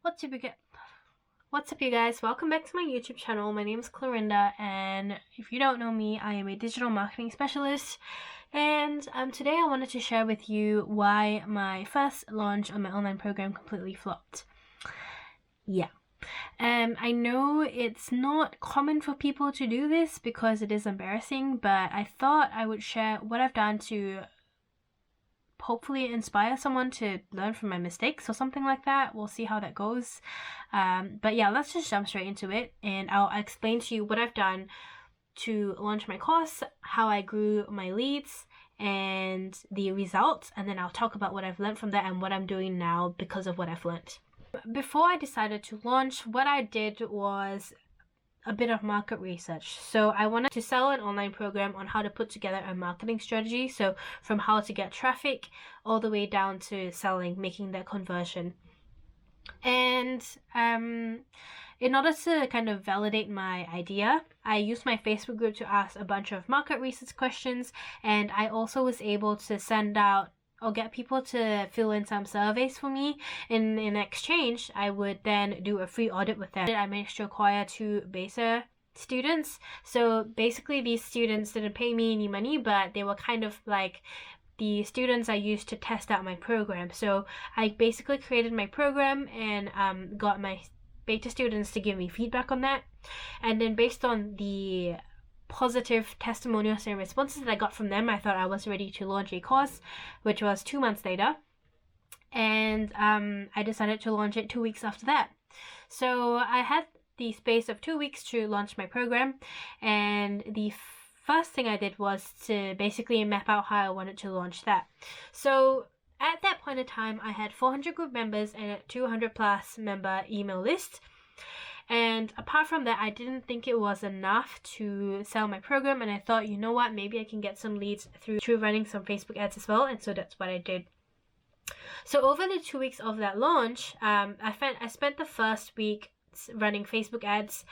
What's up you guys? Welcome back to my YouTube channel. My name is Clarinda, and if you don't know me, I am a digital marketing specialist. And today I wanted to share with you why my first launch on my online program completely flopped. Yeah. I know it's not common for people to do this because it is embarrassing, but I thought I would share what I've done to hopefully inspire someone to learn from my mistakes or something like that. We'll see how that goes. But yeah, let's just jump straight into it, and I'll explain to you what I've done to launch my course, how I grew my leads and the results, and then I'll talk about what I've learned from that and what I'm doing now because of what I've learned. Before I decided to launch, what I did was a bit of market research. So I wanted to sell an online program on how to put together a marketing strategy. So from how to get traffic all the way down to selling, making that conversion. And in order to kind of validate my idea, I used my Facebook group to ask a bunch of market research questions, and I also was able to send out or get people to fill in some surveys for me. In exchange, I would then do a free audit with them. I managed to acquire 2 beta students. So basically these students didn't pay me any money, but they were kind of like the students I used to test out my program. So I basically created my program and got my beta students to give me feedback on that. And then based on the positive testimonials and responses that I got from them, I thought I was ready to launch a course, which was 2 months later. And I decided to launch it 2 weeks after that. So I had the space of 2 weeks to launch my program, and the first thing I did was to basically map out how I wanted to launch that. So at that point in time, I had 400 group members and a 200 plus member email list. And apart from that, I didn't think it was enough to sell my program, and I thought, you know what, maybe I can get some leads through running some Facebook ads as well, and so that's what I did. So over the 2 weeks of that launch, I spent the first week running Facebook ads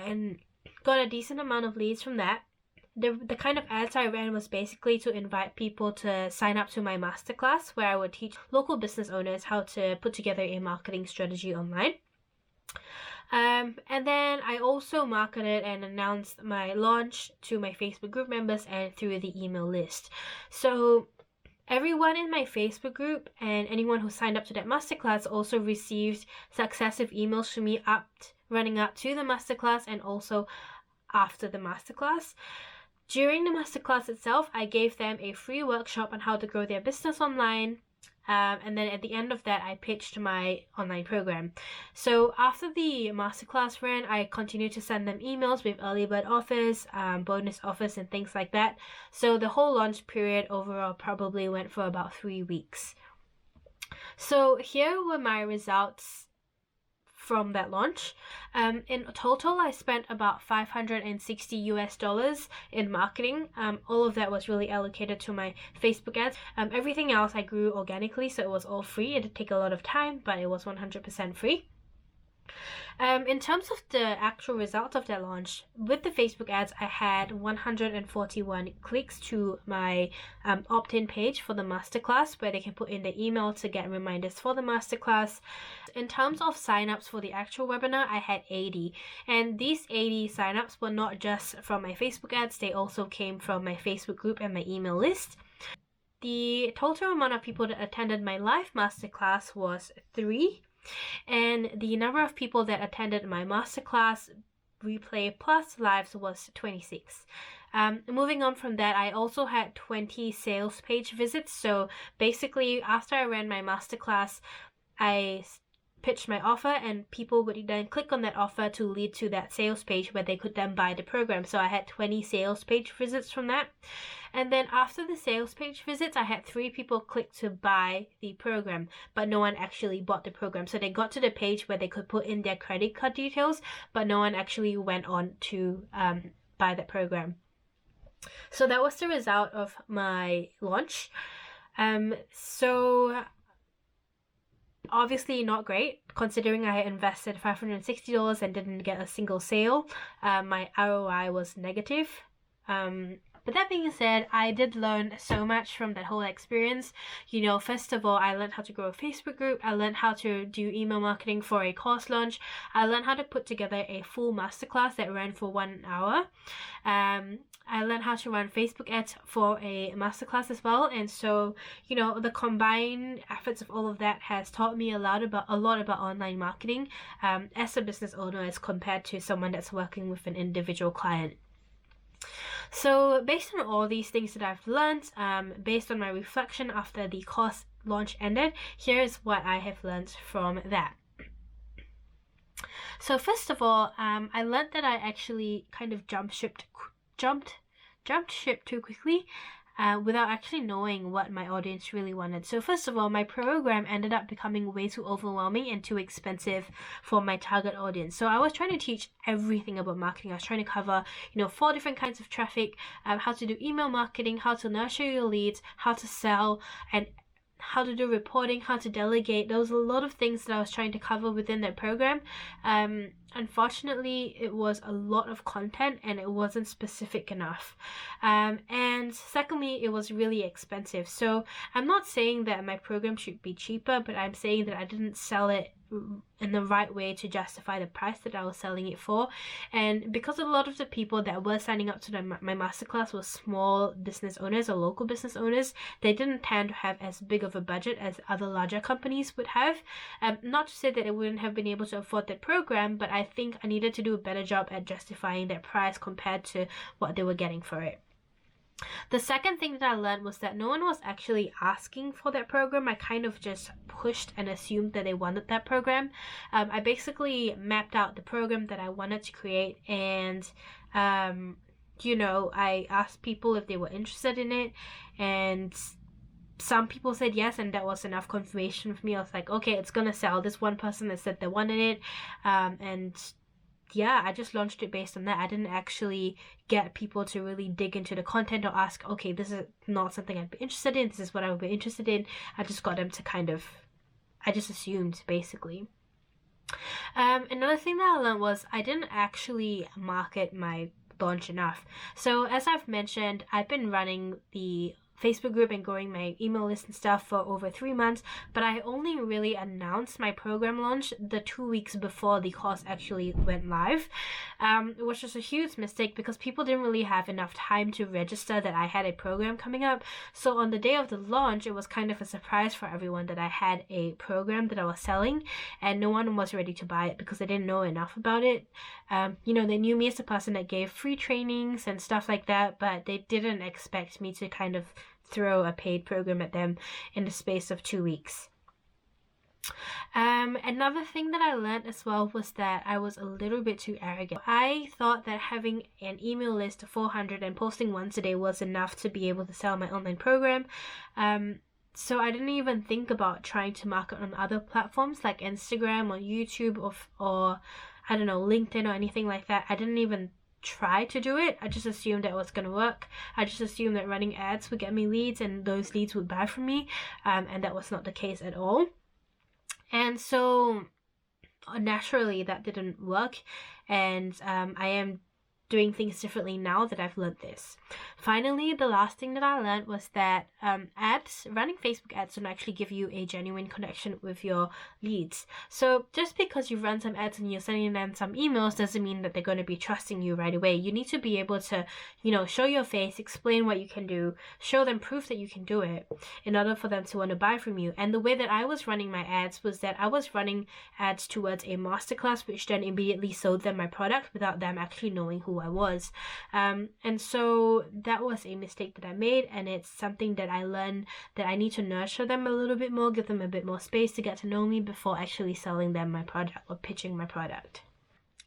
and got a decent amount of leads from that. The kind of ads I ran was basically to invite people to sign up to my masterclass, where I would teach local business owners how to put together a marketing strategy online. And then I also marketed and announced my launch to my Facebook group members and through the email list. So everyone in my Facebook group and anyone who signed up to that masterclass also received successive emails from me running up to the masterclass and also after the masterclass. During the masterclass itself, I gave them a free workshop on how to grow their business online. And then at the end of that, I pitched my online program. So after the masterclass ran, I continued to send them emails with early bird offers, bonus offers, and things like that. So the whole launch period overall probably went for about 3 weeks. So here were my results from that launch. In total, I spent about $560 in marketing. All of that was really allocated to my Facebook ads. Everything else I grew organically, so it was all free. It did take a lot of time, but it was 100% free. In terms of the actual result of that launch, with the Facebook ads, I had 141 clicks to my opt-in page for the masterclass, where they can put in their email to get reminders for the masterclass. In terms of signups for the actual webinar, I had 80, and these 80 signups were not just from my Facebook ads, they also came from my Facebook group and my email list. The total amount of people that attended my live masterclass was 3. And the number of people that attended my masterclass replay plus lives was 26. Moving on from that, I also had 20 sales page visits. So basically, after I ran my masterclass, I pitched my offer, and people would then click on that offer to lead to that sales page where they could then buy the program. So I had 20 sales page visits from that. And then after the sales page visits, I had 3 people click to buy the program, but no one actually bought the program. So they got to the page where they could put in their credit card details, but no one actually went on to buy that program. So that was the result of my launch. So obviously not great, considering I had invested $560 and didn't get a single sale. My ROI was negative. But that being said, I did learn so much from that whole experience. You know, first of all, I learned how to grow a Facebook group. I learned how to do email marketing for a course launch. I learned how to put together a full masterclass that ran for 1 hour. I learned how to run Facebook ads for a masterclass as well. And so, you know, the combined efforts of all of that has taught me a lot about online marketing as a business owner as compared to someone that's working with an individual client. So based on all these things that I've learned, based on my reflection after the course launch ended, here is what I have learned from that. So first of all, I learned that I actually kind of jumped ship too quickly without actually knowing what my audience really wanted. So first of all, my program ended up becoming way too overwhelming and too expensive for my target audience. So I was trying to teach everything about marketing. I was trying to cover, 4 different kinds of traffic, how to do email marketing, how to nurture your leads, how to sell, and how to do reporting, how to delegate. There was a lot of things that I was trying to cover within that program. Unfortunately, it was a lot of content and it wasn't specific enough. And secondly, it was really expensive. So I'm not saying that my program should be cheaper, but I'm saying that I didn't sell it in the right way to justify the price that I was selling it for. And because a lot of the people that were signing up to my masterclass were small business owners or local business owners, they didn't tend to have as big of a budget as other larger companies would have. Not to say that I wouldn't have been able to afford that program, but I think I needed to do a better job at justifying that price compared to what they were getting for it. The second thing that I learned was that no one was actually asking for that program. I kind of just pushed and assumed that they wanted that program. I basically mapped out the program that I wanted to create, and I asked people if they were interested in it, and some people said yes, and that was enough confirmation for me. I was like, okay, it's gonna sell. This one person that said they wanted it, and yeah, I just launched it based on that. I didn't actually get people to really dig into the content or ask, okay, this is not something I'd be interested in, this is what I would be interested in. I just got them to I just assumed, basically. Another thing that I learned was I didn't actually market my launch enough. So as I've mentioned, I've been running the Facebook group and growing my email list and stuff for over 3 months, but I only really announced my program launch the 2 weeks before the course actually went live, which was a huge mistake because people didn't really have enough time to register that I had a program coming up. So on the day of the launch, it was kind of a surprise for everyone that I had a program that I was selling, and no one was ready to buy it because they didn't know enough about it. They knew me as a person that gave free trainings and stuff like that, but they didn't expect me to kind of throw a paid program at them in the space of 2 weeks. Another thing that I learned as well was that I was a little bit too arrogant. I thought that having an email list of 400 and posting once a day was enough to be able to sell my online program. So I didn't even think about trying to market on other platforms like Instagram or YouTube or I don't know, LinkedIn or anything like that. I didn't even try to do it. I just assumed that it was going to work. I just assumed that running ads would get me leads and those leads would buy from me, and that was not the case at all. And so naturally that didn't work, and I am doing things differently now that I've learned this. Finally, the last thing that I learned was that running Facebook ads don't actually give you a genuine connection with your leads. So just because you run some ads and you're sending them some emails doesn't mean that they're going to be trusting you right away. You need to be able to, show your face, explain what you can do, show them proof that you can do it in order for them to want to buy from you. And the way that I was running my ads was that I was running ads towards a masterclass, which then immediately sold them my product without them actually knowing who I was. And so that was a mistake that I made, and it's something that I learned that I need to nurture them a little bit more, give them a bit more space to get to know me before actually selling them my product or pitching my product.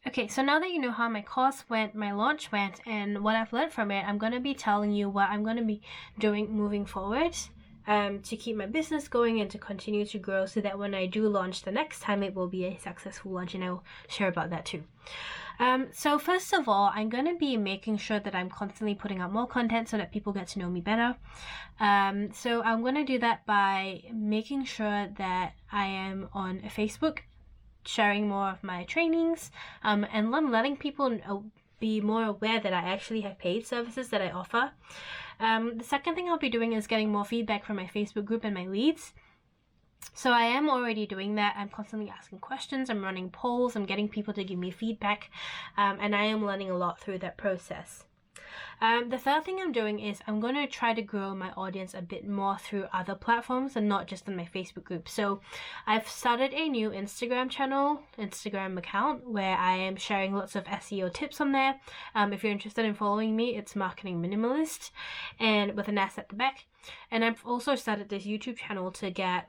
Okay, so now that you know how my course went, my launch went, and what I've learned from it, I'm going to be telling you what I'm going to be doing moving forward to keep my business going and to continue to grow so that when I do launch the next time, it will be a successful launch, and I'll share about that too. So first of all, I'm going to be making sure that I'm constantly putting out more content so that people get to know me better. So I'm going to do that by making sure that I am on Facebook, sharing more of my trainings, and letting people know, be more aware that I actually have paid services that I offer. The second thing I'll be doing is getting more feedback from my Facebook group and my leads. So I am already doing that. I'm constantly asking questions, I'm running polls, I'm getting people to give me feedback, and I am learning a lot through that process. The third thing I'm doing is I'm going to try to grow my audience a bit more through other platforms and not just in my Facebook group. So I've started a new Instagram account where I am sharing lots of SEO tips on there. If you're interested in following me, it's Marketing Minimalist and with an S at the back. And I've also started this YouTube channel to get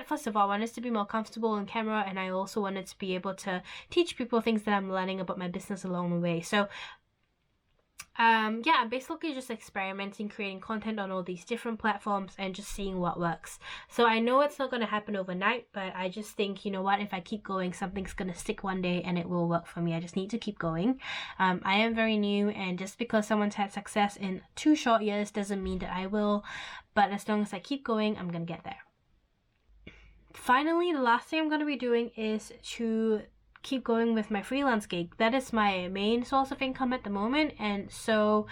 first of all, I wanted to be more comfortable on camera, and I also wanted to be able to teach people things that I'm learning about my business along the way. So I'm basically just experimenting, creating content on all these different platforms and just seeing what works. So I know it's not going to happen overnight, but I just think, you know what, if I keep going, something's going to stick one day and it will work for me. I just need to keep going. I am very new, and just because someone's had success in 2 short years doesn't mean that I will, but as long as I keep going, I'm going to get there. Finally, the last thing I'm going to be doing is to keep going with my freelance gig. That is my main source of income at the moment, and so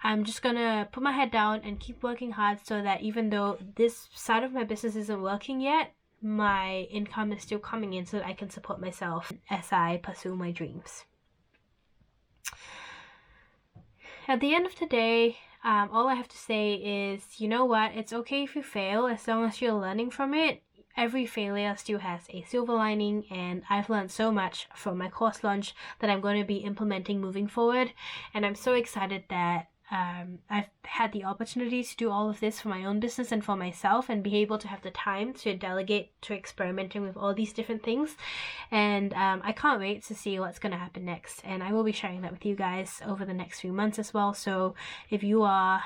I'm just gonna put my head down and keep working hard so that even though this side of my business isn't working yet, my income is still coming in so that I can support myself as I pursue my dreams. At the end of the day, all I have to say is, you know what, it's okay if you fail as long as you're learning from it. Every failure still has a silver lining, and I've learned so much from my course launch that I'm going to be implementing moving forward. And I'm so excited that I've had the opportunity to do all of this for my own business and for myself, and be able to have the time to delegate to experimenting with all these different things. And I can't wait to see what's going to happen next. And I will be sharing that with you guys over the next few months as well. So if you are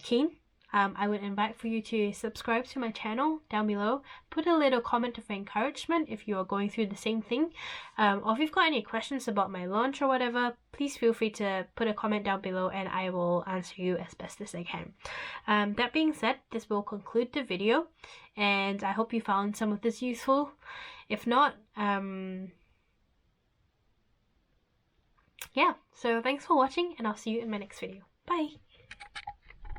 keen, I would invite for you to subscribe to my channel down below. Put a little comment of encouragement if you are going through the same thing. Or if you've got any questions about my launch or whatever, please feel free to put a comment down below and I will answer you as best as I can. That being said, this will conclude the video, and I hope you found some of this useful. If not, so thanks for watching, and I'll see you in my next video. Bye!